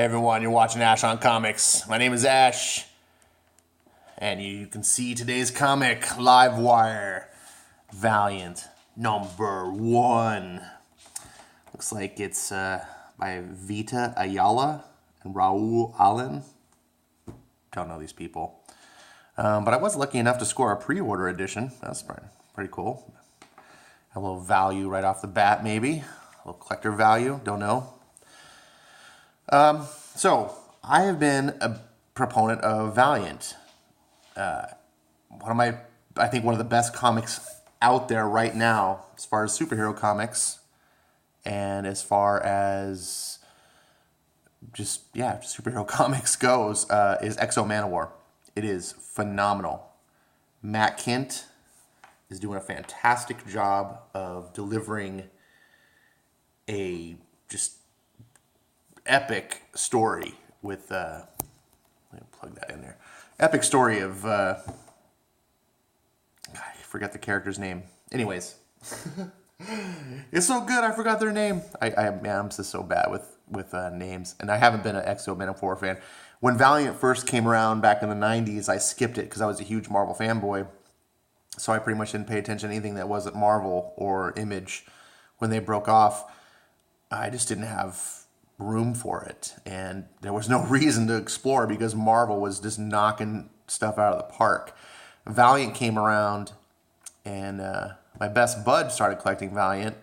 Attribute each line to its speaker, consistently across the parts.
Speaker 1: Hey everyone, you're watching Ash on Comics. My name is Ash, and you can see today's comic, Livewire, Valiant, #1. Looks like it's by Vita Ayala and Raul Allen. Don't know these people. But I was lucky enough to score a pre-order edition. That's pretty cool. A little value right off the bat, maybe. A little collector value, don't know. So, I have been a proponent of Valiant. I think one of the best comics out there right now, as far as superhero comics, and as far as just superhero comics goes, is X-O Manowar. It is phenomenal. Matt Kindt is doing a fantastic job of delivering a just epic story with let me plug that in there. Epic story of I forgot the character's name. Anyways, it's so good. I forgot their name. I'm just so bad with names, and I haven't been an X-O Manowar fan. When Valiant first came around back in the 90s, I skipped it because I was a huge Marvel fanboy. So I pretty much didn't pay attention to anything that wasn't Marvel or Image. When they broke off, I just didn't have room for it, and there was no reason to explore because Marvel was just knocking stuff out of the park. Valiant came around, and my best bud started collecting Valiant.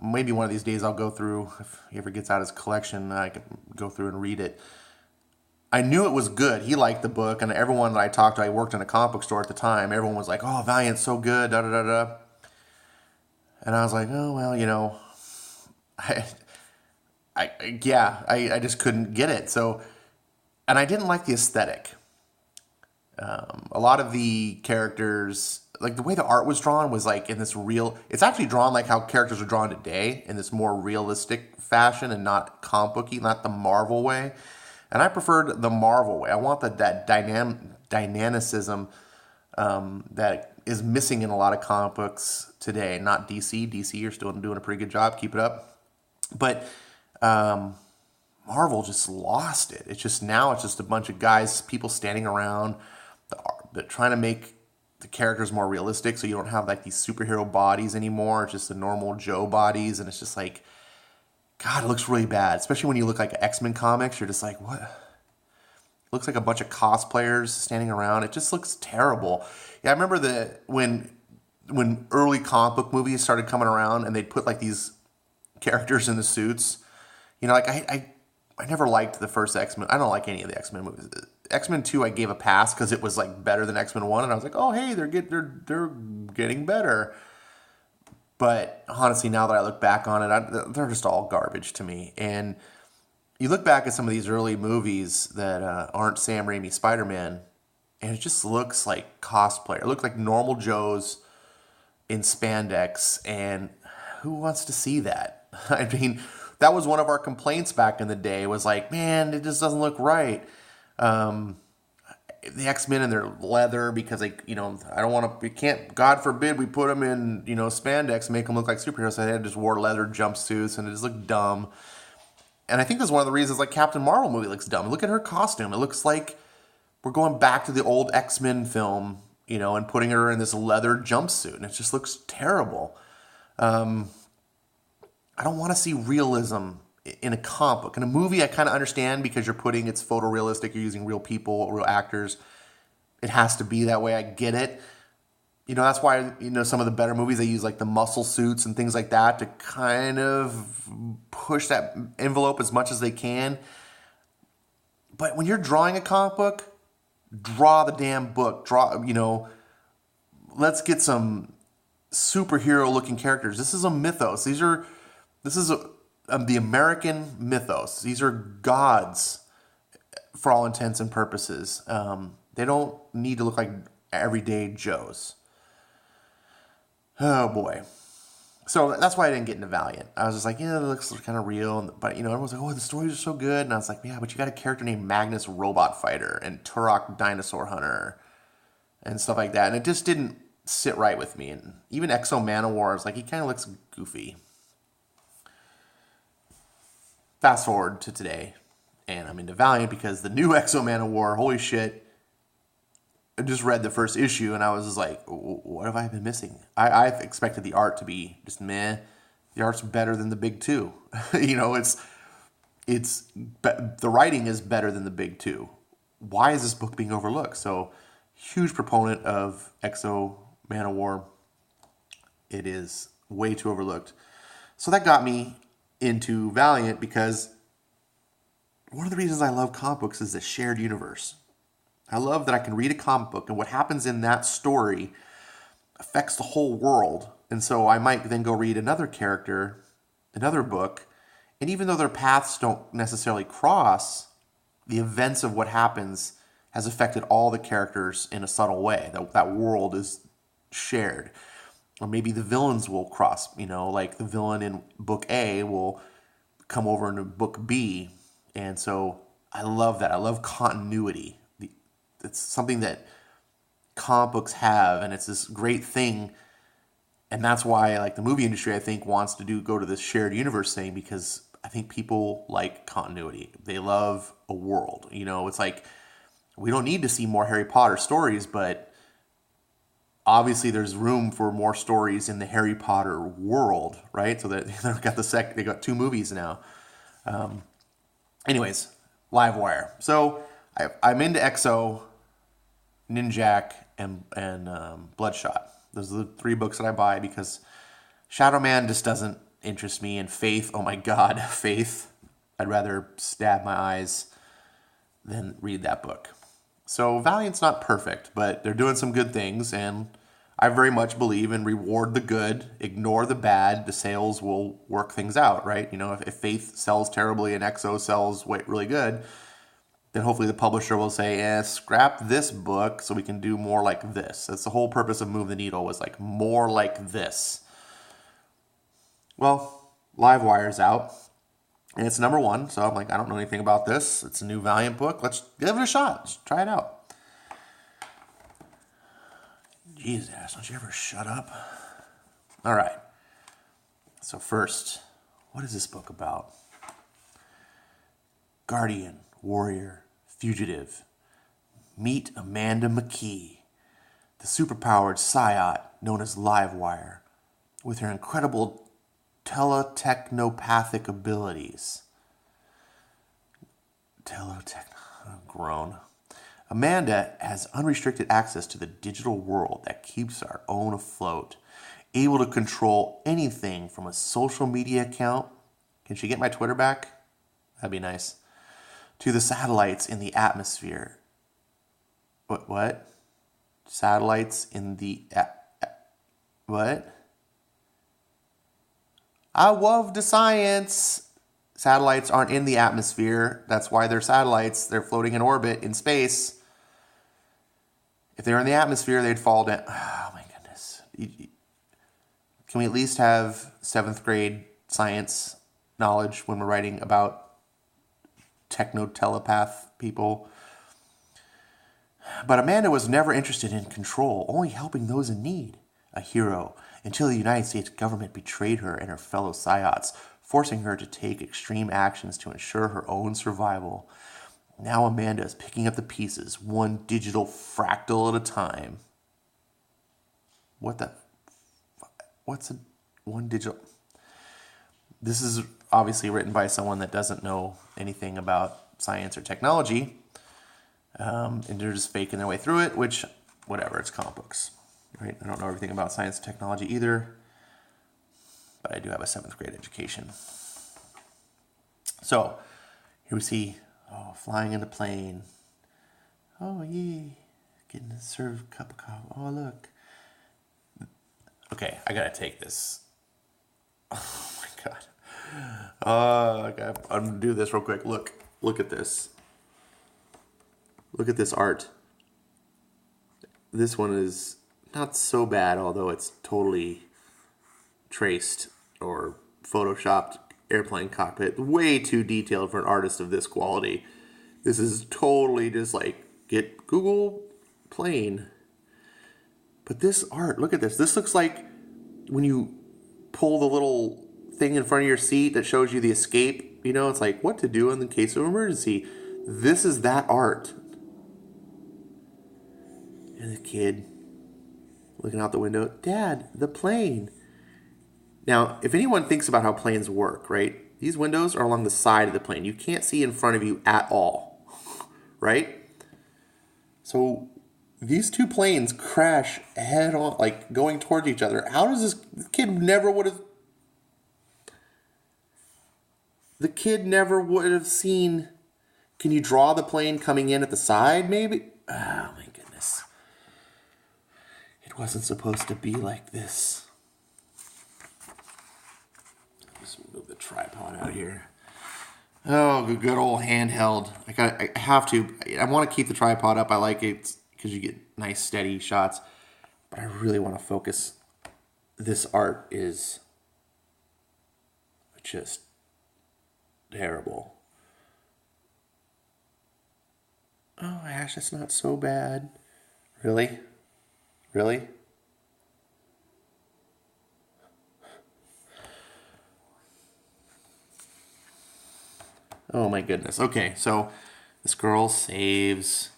Speaker 1: Maybe one of these days I'll go through, if he ever gets out his collection, I can go through and read it. I knew it was good. He liked the book, and everyone that I talked to, I worked in a comic book store at the time, everyone was like, oh, Valiant's so good, da-da-da-da. And I was like, oh, well, I just couldn't get it. So, and I didn't like the aesthetic. A lot of the characters, like the way the art was drawn was like in this real, it's actually drawn like how characters are drawn today in this more realistic fashion and not comic booky, not the Marvel way. And I preferred the Marvel way. I want that dynamicism that is missing in a lot of comic books today. Not DC. DC, you're still doing a pretty good job. Keep it up. But Marvel just lost it. It's just a bunch of guys, people standing around, that trying to make the characters more realistic, so you don't have like these superhero bodies anymore. It's just the normal Joe bodies, and it's just like, God, it looks really bad. Especially when you look like X-Men comics, you're just like, what? It looks like a bunch of cosplayers standing around. It just looks terrible. Yeah, I remember when early comic book movies started coming around, and they'd put like these characters in the suits. Like I never liked the first X-Men. I don't like any of the X-Men movies. X-Men 2 I gave a pass because it was like better than X-Men 1, and I was like, oh hey, they're getting better. But honestly, now that I look back on it, they're just all garbage to me. And you look back at some of these early movies that aren't Sam Raimi Spider-Man, and it just looks like cosplay. It looks like normal Joes in spandex, and who wants to see that? I mean, that was one of our complaints back in the day, was like, man, it just doesn't look right. The X-Men in their leather, because I don't want to, God forbid we put them in, spandex and make them look like superheroes. So they just wore leather jumpsuits and it just looked dumb. And I think that's one of the reasons like Captain Marvel movie looks dumb. Look at her costume. It looks like we're going back to the old X-Men film, and putting her in this leather jumpsuit, and it just looks terrible. I don't want to see realism in a comic book. In a movie, I kind of understand because it's photorealistic, you're using real people, real actors. It has to be that way. I get it. That's why, some of the better movies, they use like the muscle suits and things like that to kind of push that envelope as much as they can. But when you're drawing a comic book, draw the damn book. Let's get some superhero looking characters. This is a mythos. This is the American mythos. These are gods for all intents and purposes. They don't need to look like everyday Joes. Oh boy. So that's why I didn't get into Valiant. I was just like, yeah, it looks kind of real. But, everyone's like, oh, the stories are so good. And I was like, yeah, but you got a character named Magnus Robot Fighter and Turok Dinosaur Hunter and stuff like that. And it just didn't sit right with me. And even X-O Manowar is like, he kind of looks goofy. fast forward to today, and I'm into Valiant because the new Exo Man of War, holy shit, I just read the first issue and I was just like, what have I been missing? I expected the art to be just meh. The art's better than the big two. The writing is better than the big two. Why is this book being overlooked? So, huge proponent of Exo Man of War. It is way too overlooked. So that got me into Valiant because one of the reasons I love comic books is the shared universe. I love that I can read a comic book and what happens in that story affects the whole world. And so I might then go read another character, another book, and even though their paths don't necessarily cross, the events of what happens has affected all the characters in a subtle way. That world is shared. Or maybe the villains will cross, like the villain in book A will come over into book B. And so I love that. I love continuity. It's something that comic books have, and it's this great thing. And that's why, like, the movie industry, I think, wants to go to this shared universe thing, because I think people like continuity. They love a world. It's like, we don't need to see more Harry Potter stories, but obviously there's room for more stories in the Harry Potter world, right? So that they got 2 movies now. Anyways, Livewire. So I'm into Exo, Ninjak, and Bloodshot. Those are the 3 books that I buy because Shadow Man just doesn't interest me. And Faith, oh my God, Faith. I'd rather stab my eyes than read that book. So Valiant's not perfect, but they're doing some good things, and I very much believe in reward the good, ignore the bad. The sales will work things out, right? If Faith sells terribly and Exo sells really good, then hopefully the publisher will say, scrap this book so we can do more like this. That's the whole purpose of Move the Needle, was like more like this. Well, Livewire's out, and it's number 1, so I'm like, I don't know anything about this. It's a new Valiant book. Let's give it a shot. Let's try it out. Jesus, don't you ever shut up? All right. So first, what is this book about? Guardian, warrior, fugitive. Meet Amanda McKee, the superpowered psiot known as Livewire, with her incredible teletechnopathic abilities. Groan. Amanda has unrestricted access to the digital world that keeps our own afloat, able to control anything from a social media account. Can she get my Twitter back? That'd be nice. To the satellites in the atmosphere. What? Satellites in the... what? I love the science. Satellites aren't in the atmosphere. That's why they're satellites. They're floating in orbit in space. If they were in the atmosphere, they'd fall down. Oh, my goodness. Can we at least have 7th grade science knowledge when we're writing about techno-telepath people? But Amanda was never interested in control, only helping those in need. A hero, until the United States government betrayed her and her fellow psiots, forcing her to take extreme actions to ensure her own survival. Now Amanda is picking up the pieces, one digital fractal at a time. What's a one digital? This is obviously written by someone that doesn't know anything about science or technology. And they're just faking their way through it, which, whatever, it's comic books, right? I don't know everything about science and technology either, but I do have a 7th grade education. So, here we see, flying in the plane. Oh, yay, getting to serve a cup of coffee. Oh, look. Okay, I gotta take this. Oh my God. I'm gonna do this real quick. Look at this. Look at this art. This one is not so bad, although it's totally traced or photoshopped airplane cockpit. Way too detailed for an artist of this quality. This is totally just like, get Google plane. But this art, look at this. This looks like when you pull the little thing in front of your seat that shows you the escape, You know, it's like what to do in the case of emergency. This is that art. And the kid looking out the window, Dad, the plane. Now, if anyone thinks about how planes work, right? These windows are along the side of the plane. You can't see in front of you at all, right? So these two planes crash head on, like going towards each other. How does this kid never would have... The kid never would have seen... Can you draw the plane coming in at the side, maybe? Oh, my goodness. It wasn't supposed to be like this. Just move the tripod out here. Oh, good old handheld. I have to. I want to keep the tripod up. I like it because you get nice steady shots. But I really want to focus. This art is just terrible. Oh, Ash, that's not so bad. Really? Really? Oh my goodness. Okay, so this girl saves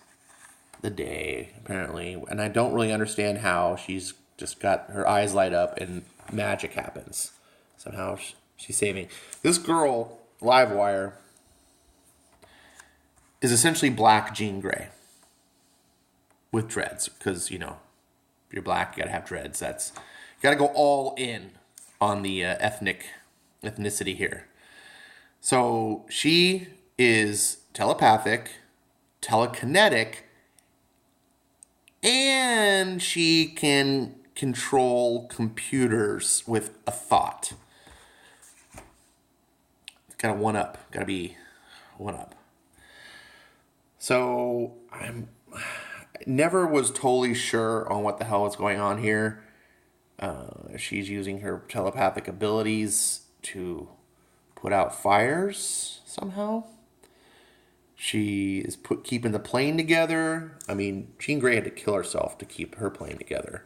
Speaker 1: the day, apparently. And I don't really understand how. She's just got her eyes light up and magic happens. Somehow she's saving. This girl, Livewire, is essentially black Jean Grey with dreads. Because, you know, if you're black, you gotta have dreads. You gotta go all in on the ethnicity here. So she is telepathic, telekinetic, and she can control computers with a thought. Gotta one up. Gotta be one up. So I never was totally sure on what the hell is going on here. She's using her telepathic abilities to put out fires somehow. She is keeping the plane together. I mean, Jean Grey had to kill herself to keep her plane together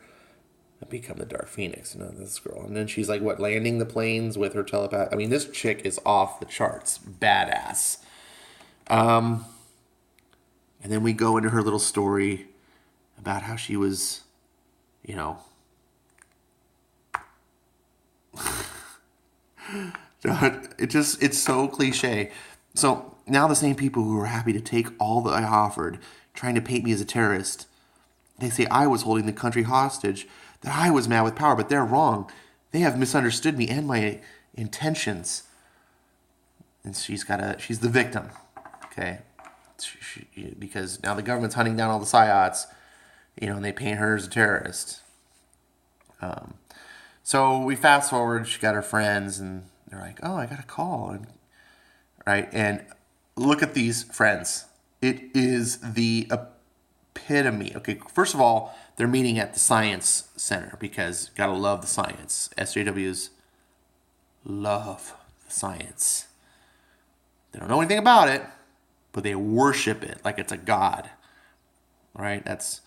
Speaker 1: and become the Dark Phoenix. You know, this girl. And then she's like, landing the planes with her telepath. I mean, this chick is off the charts. Badass. And then we go into her little story about how she was, you know... It's so cliche. So now the same people who were happy to take all that I offered, trying to paint me as a terrorist, they say I was holding the country hostage, that I was mad with power, but they're wrong. They have misunderstood me and my intentions. And she's the victim, okay? Because now the government's hunting down all the psyops, you know, and they paint her as a terrorist. So we fast forward. She got her friends, and they're like, "Oh, I got a call," right? And look at these friends. It is the epitome. Okay, first of all, they're meeting at the science center because gotta love the science. SJWs love the science. They don't know anything about it, but they worship it like it's a god. All right, that's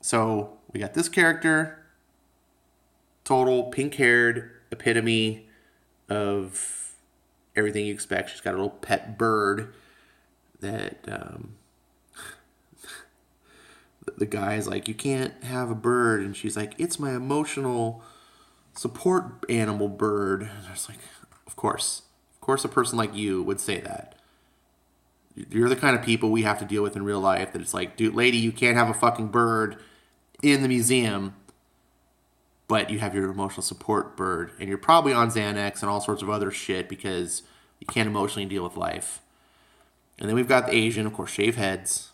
Speaker 1: so we got this character. Total pink-haired epitome of everything you expect. She's got a little pet bird that the guy's like, you can't have a bird. And she's like, it's my emotional support animal bird. And I was like, of course a person like you would say that. You're the kind of people we have to deal with in real life that it's like, dude, lady, you can't have a fucking bird in the museum, but you have your emotional support bird, and you're probably on Xanax and all sorts of other shit because you can't emotionally deal with life. And then we've got the Asian, of course, shave heads,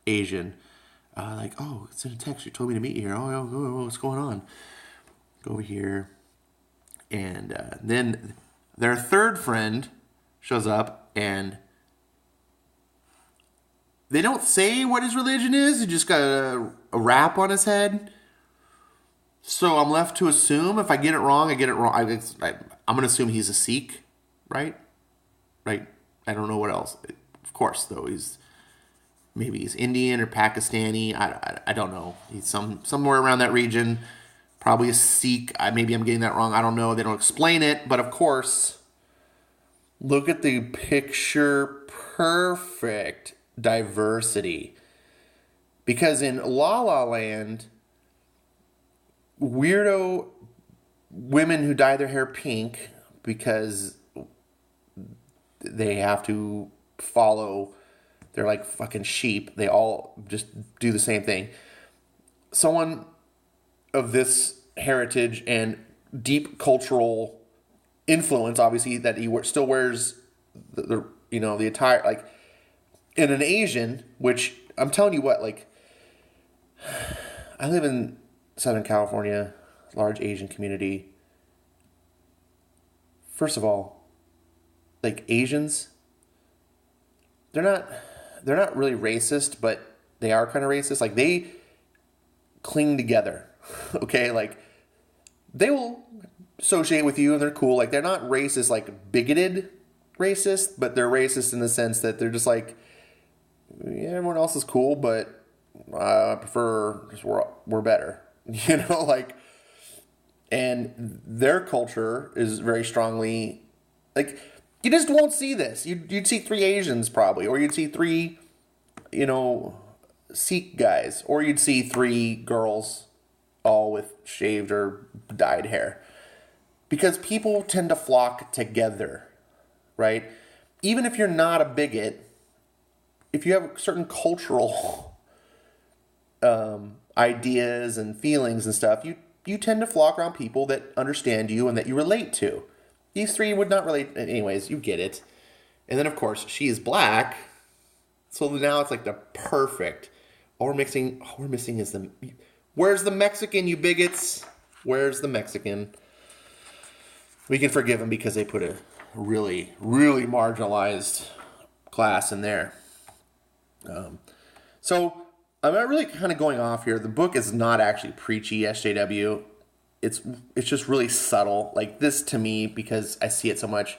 Speaker 1: Asian. Like, oh, it's in a text. You told me to meet you here. Oh, what's going on? Go over here. And then their third friend shows up, and they don't say what his religion is. He just got a wrap on his head. So I'm left to assume, if I get it wrong, I get it wrong. I'm going to assume he's a Sikh, right? Right? I don't know what else. Of course, though, maybe he's Indian or Pakistani. I don't know. He's somewhere around that region. Probably a Sikh. Maybe I'm getting that wrong. I don't know. They don't explain it. But of course, Look at the picture perfect diversity. Because in La La Land, weirdo women who dye their hair pink because they have to follow, they're like fucking sheep. They all just do the same thing. Someone of this heritage and deep cultural influence, obviously, that he still wears the attire, like, in an Asian, which I'm telling you what, like, I live in Southern California, large Asian community. First of all, like, Asians, they're not really racist, but they are kind of racist. Like, they cling together. Okay, like, they will associate with you and they're cool. Like, they're not racist, like bigoted racist, but they're racist in the sense that they're just like, yeah, everyone else is cool, but I prefer just we're better. Like, and their culture is very strongly, like, you just won't see this. You'd see 3 Asians probably, or you'd see 3, Sikh guys, or you'd see 3 girls all with shaved or dyed hair. Because people tend to flock together, right? Even if you're not a bigot, if you have certain cultural ideas and feelings and stuff, you tend to flock around people that understand you and that you relate to. These 3 would not relate. Anyways, you get it. And then, of course, she is black. So now it's like the perfect. All we're missing is the... Where's the Mexican, you bigots? Where's the Mexican? We can forgive them because they put a really, really marginalized class in there. So I'm not really kind of going off here. The book is not actually preachy SJW. It's just really subtle. Like, this to me, because I see it so much,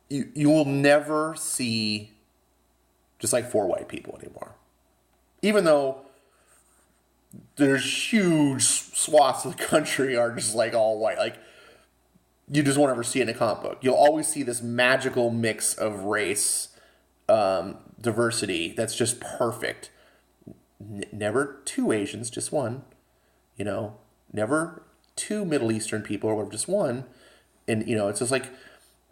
Speaker 1: you will never see just like 4 white people anymore. Even though there's huge swaths of the country are just like all white. Like, you just won't ever see it in a comic book. You'll always see this magical mix of race, diversity that's just perfect. Never 2 Asians, just 1. Never 2 Middle Eastern people, or just 1. And, it's just like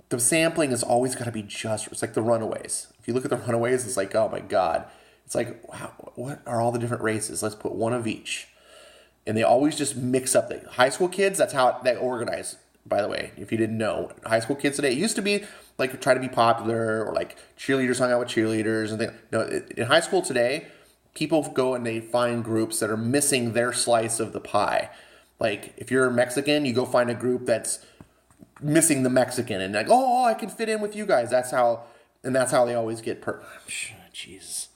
Speaker 1: the sampling has always got to be just. It's like the Runaways. If you look at the Runaways, it's like, oh my God. It's like, wow, what are all the different races? Let's put 1 of each. And they always just mix up. The high school kids, that's how they organize. By the way, if you didn't know, high school kids today, it used to be like try to be popular, or like cheerleaders hung out with cheerleaders and things. No, in high school today, people go and they find groups that are missing their slice of the pie. Like, if you're Mexican, you go find a group that's missing the Mexican, and like, oh, I can fit in with you guys. That's how they always get Jesus.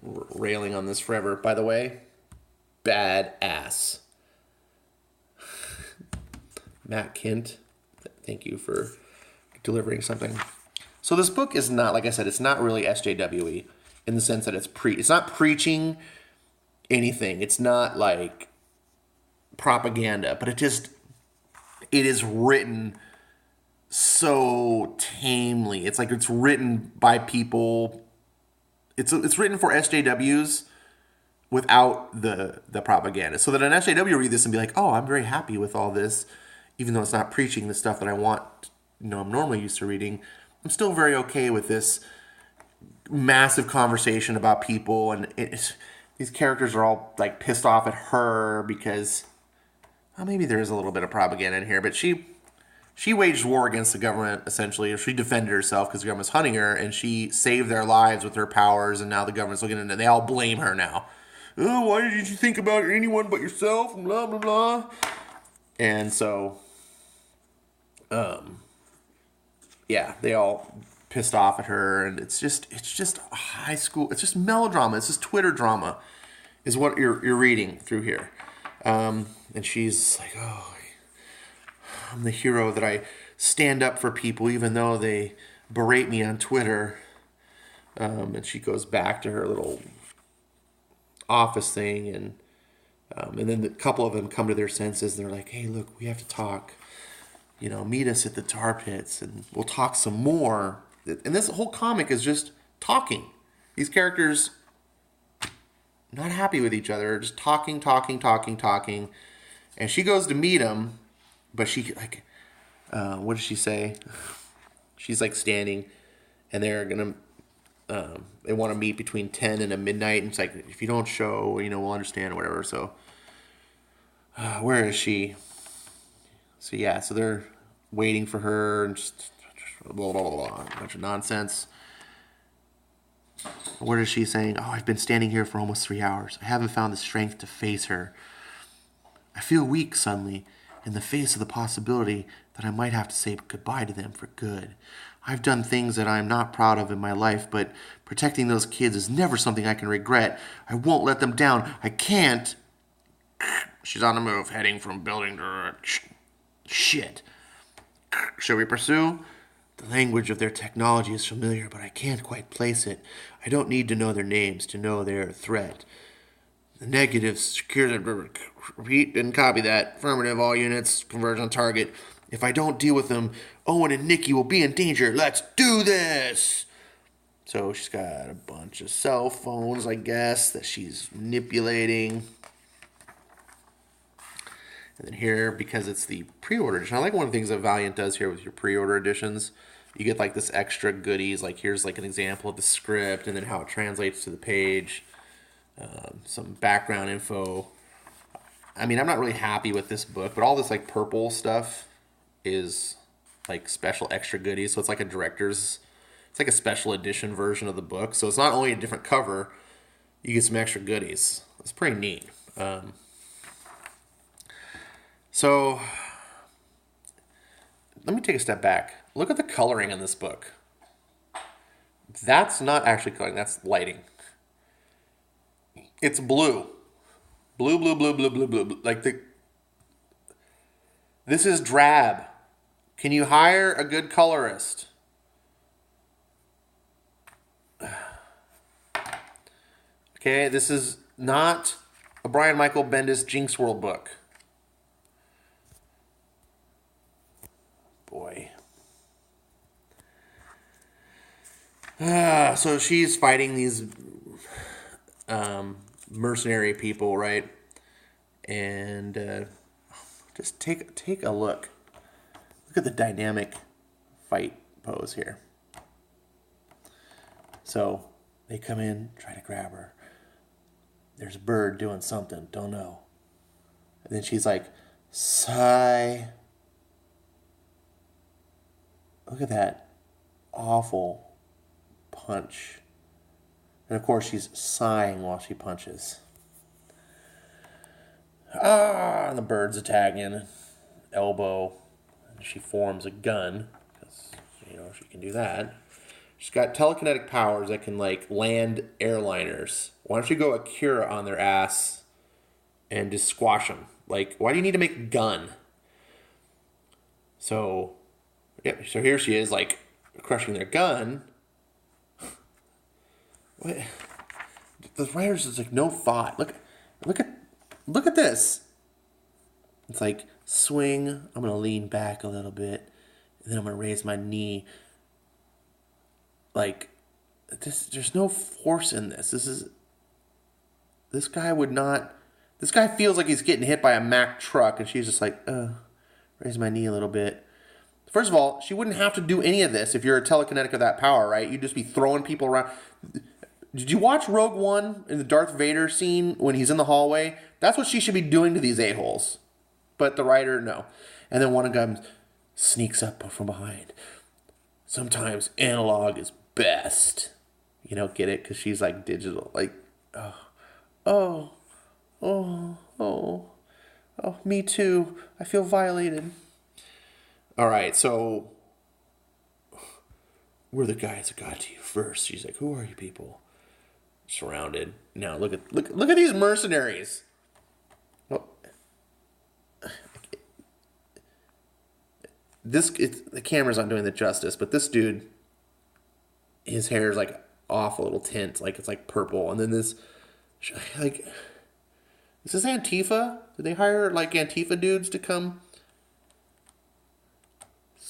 Speaker 1: Railing on this forever. By the way, badass. Matt Kint, thank you for delivering something. So this book is not, like I said, it's not really SJW-y in the sense that it's not preaching anything. It's not like propaganda, but it is written so tamely. It's like it's written by people. It's written for SJWs without the propaganda. So that an SJW read this and be like, oh, I'm very happy with all this. Even though it's not preaching the stuff that I want, I'm normally used to reading, I'm still very okay with this massive conversation about people, and these characters are all like pissed off at her because, well, maybe there is a little bit of propaganda in here, but she waged war against the government, essentially, or she defended herself because the government's hunting her, and she saved their lives with her powers, and now the government's looking at it, and they all blame her now. Oh, why did you think about anyone but yourself, and blah, blah, blah. And so... yeah, they all pissed off at her, and it's just high school. It's just melodrama. It's just Twitter drama, is what you're reading through here. And she's like, oh, I'm the hero that I stand up for people even though they berate me on Twitter. And she goes back to her little office thing, and then a couple of them come to their senses. They're like, hey, look, we have to talk. meet us at the tar pits and we'll talk some more. And this whole comic is just talking. These characters not happy with each other, just talking. And she goes to meet him, but she what does she say? She's like standing, and they're gonna they want to meet between 10 and midnight. And it's like, if you don't show, we'll understand or whatever. So where is she? So yeah, so they're waiting for her and just blah, blah, blah, blah, a bunch of nonsense. What is she saying? Oh, I've been standing here for almost 3 hours. I haven't found the strength to face her. I feel weak suddenly in the face of the possibility that I might have to say goodbye to them for good. I've done things that I'm not proud of in my life, but protecting those kids is never something I can regret. I won't let them down. I can't. She's on the move, heading from building to... Shit. Shall we pursue? The language of their technology is familiar, but I can't quite place it. I don't need to know their names to know they're a threat. The negatives secure the... Repeat, didn't copy that. Affirmative, all units, converge on target. If I don't deal with them, Owen and Nikki will be in danger. Let's do this! So she's got a bunch of cell phones, I guess, that she's manipulating. And then here, because it's the pre-order edition, I like one of the things that Valiant does here with your pre-order editions. You get like this extra goodies, like here's like an example of the script and then how it translates to the page. Some background info. I mean, I'm not really happy with this book, but all this like purple stuff is like special extra goodies. So it's like it's like a special edition version of the book. So it's not only a different cover, you get some extra goodies. It's pretty neat. So let me take a step back. Look at the coloring in this book. That's not actually coloring, that's lighting. It's blue. Blue. This is drab. Can you hire a good colorist? Okay, this is not a Brian Michael Bendis Jinx World book. Boy. So she's fighting these mercenary people, right? And just take a look. Look at the dynamic fight pose here. So they come in, try to grab her. There's a bird doing something, don't know. And then she's like, sigh. Look at that awful punch. And of course she's sighing while she punches. And the bird's attacking. Elbow. And she forms a gun. Because, she can do that. She's got telekinetic powers that can, land airliners. Why don't you go Akira on their ass and just squash them? Why do you need to make a gun? So here she is, crushing their gun. What? The writers is no thought. Look at this. It's swing. I'm gonna lean back a little bit, and then I'm gonna raise my knee. There's no force in this. This guy feels like he's getting hit by a Mack truck, and she's just raise my knee a little bit. First of all, she wouldn't have to do any of this if you're a telekinetic of that power, right? You'd just be throwing people around. Did you watch Rogue One in the Darth Vader scene when he's in the hallway? That's what she should be doing to these a-holes. But the writer, no. And then one of them sneaks up from behind. Sometimes analog is best. Get it? Because she's digital. Oh, me too. I feel violated. All right, so we're the guys that got to you first. She's like, who are you people? Surrounded. Now look at these mercenaries. Oh. The camera's not doing the justice, but this dude, his hair is off a little tint, it's purple, and then this, is this Antifa? Did they hire Antifa dudes to come?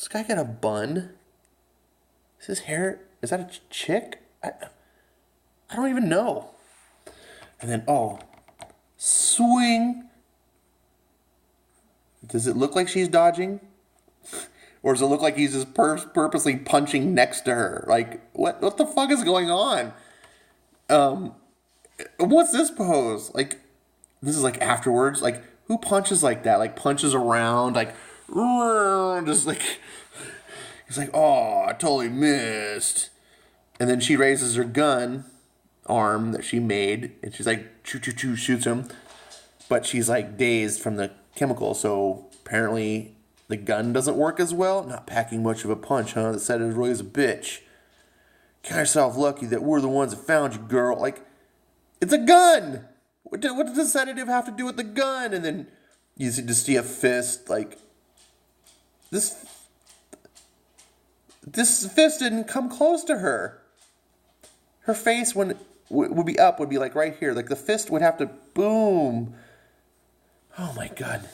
Speaker 1: Does this guy got a bun? Is his hair... Is that a chick? I don't even know. And then, swing. Does it look like she's dodging? Or does it look like he's just purposely punching next to her? Like, what the fuck is going on? What's this pose? Like, this is like afterwards. Like, who punches like that? Like, punches around, like, just like, he's like, oh, I totally missed. And then she raises her gun arm that she made, and she's like, choo, choo, choo, shoots him. But she's like dazed from the chemical, so apparently the gun doesn't work as well. Not packing much of a punch, huh? That said it really is a bitch. Count yourself lucky that we're the ones that found you, girl. Like, it's a gun! What does the sedative have to do with the gun? And then you just see a fist, like, this fist didn't come close to her. Her face, when would be up, would be like right here. Like, the fist would have to boom. Oh my god.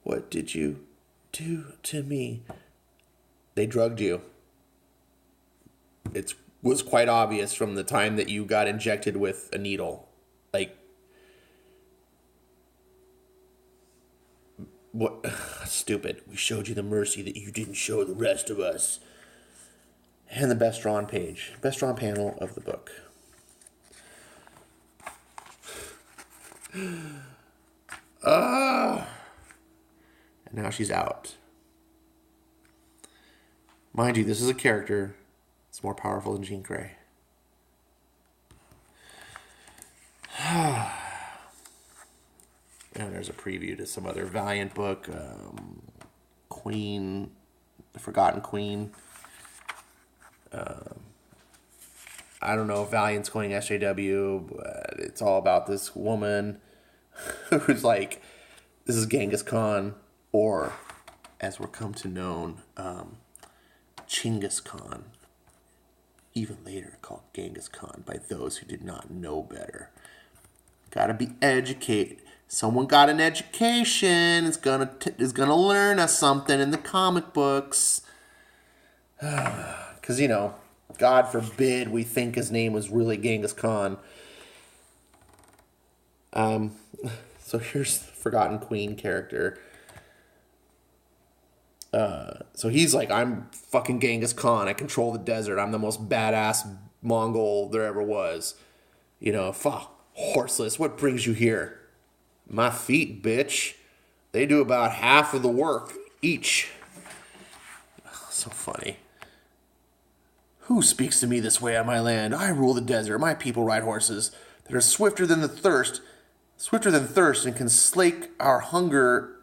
Speaker 1: What did you do to me? They drugged you. It was quite obvious from the time that you got injected with a needle. Like, what? Stupid. We showed you the mercy that you didn't show the rest of us. And the best drawn page. Best drawn panel of the book. And now she's out. Mind you, this is a character that's more powerful than Jean Grey. And there's a preview to some other Valiant book. Queen, The Forgotten Queen. I don't know if Valiant's going SJW, but it's all about this woman who's like, this is Genghis Khan, or as we're come to know, Chinggis Khan, even later called Genghis Khan by those who did not know better. Gotta be educated. Someone got an education. Is gonna learn us something in the comic books. Because, God forbid we think his name was really Genghis Khan. So here's the Forgotten Queen character. So he's like, I'm fucking Genghis Khan. I control the desert. I'm the most badass Mongol there ever was. Horseless. What brings you here? My feet, bitch. They do about half of the work each. So funny. Who speaks to me this way on my land? I rule the desert. My people ride horses that are swifter than thirst, and can slake our hunger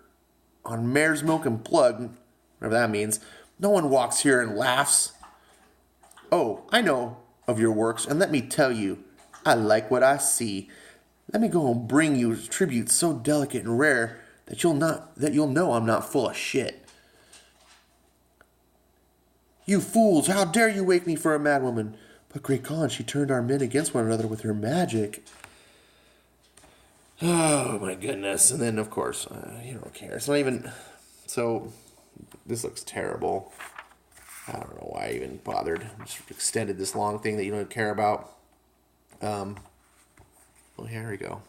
Speaker 1: on mare's milk and blood, whatever that means. No one walks here and laughs. Oh, I know of your works, and let me tell you, I like what I see. Let me go and bring you tribute so delicate and rare that you'll know I'm not full of shit. You fools, how dare you wake me for a madwoman? But great Khan, she turned our men against one another with her magic. Oh my goodness. And then, of course, you don't care. It's not even... So, this looks terrible. I don't know why I even bothered. Just extended this long thing that you don't care about. Well, here we go.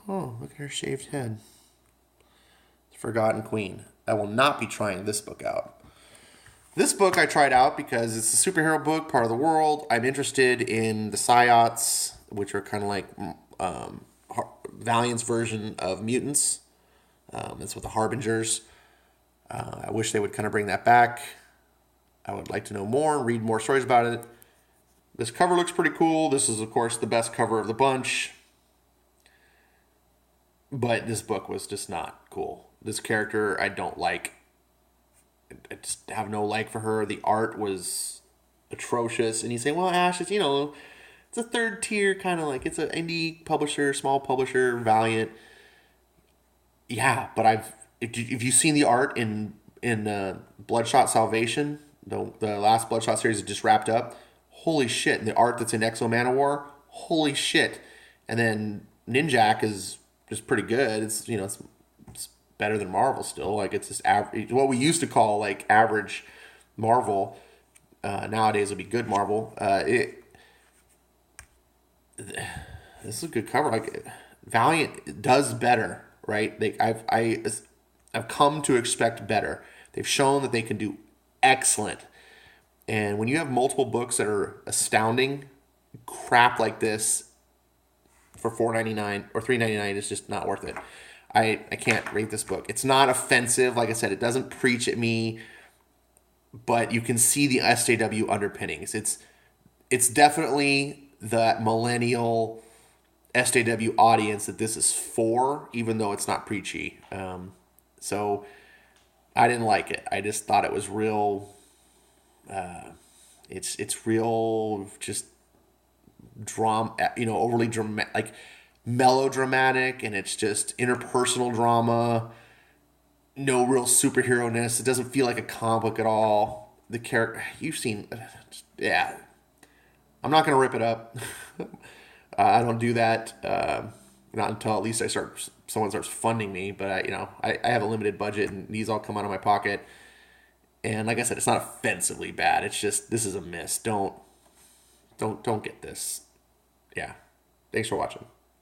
Speaker 1: Oh, look at her shaved head. Forgotten Queen. I will not be trying this book out. This book I tried out because it's a superhero book, part of the world. I'm interested in the Psiots, which are kind of like Valiant's version of mutants. That's what the Harbingers. I wish they would kind of bring that back. I would like to know more, read more stories about it. This cover looks pretty cool. This is, of course, the best cover of the bunch. But this book was just not cool. This character I don't like. I just have no like for her. The art was atrocious. And you say, well, Ash, it's a third tier kind of like, it's an indie publisher, small publisher, Valiant. Yeah, but if you've seen the art in Bloodshot Salvation, the last Bloodshot series that just wrapped up, holy shit. And the art that's in Exo Manowar, holy shit. And then Ninjak is just pretty good. It's, it's better than Marvel still. Like, it's just average, what we used to call like average Marvel. Nowadays would be good Marvel. This is a good cover. Like, Valiant does better, right? I've come to expect better. They've shown that they can do excellent. And when you have multiple books that are astounding, crap like this for $4.99 or $3.99 is just not worth it. I can't rate this book. It's not offensive. Like I said, it doesn't preach at me, but you can see the SJW underpinnings. It's definitely the millennial SJW audience that this is for, even though it's not preachy. So I didn't like it. I just thought it was real. It's real, just drama. Overly dramatic, like melodramatic, and it's just interpersonal drama. No real superhero-ness. It doesn't feel like a comic book at all. The character you've seen, yeah. I'm not gonna rip it up. I don't do that. Not until at least someone starts funding me. But I have a limited budget, and these all come out of my pocket. And like I said, it's not offensively bad. It's just, this is a miss. Don't get this. Yeah. Thanks for watching.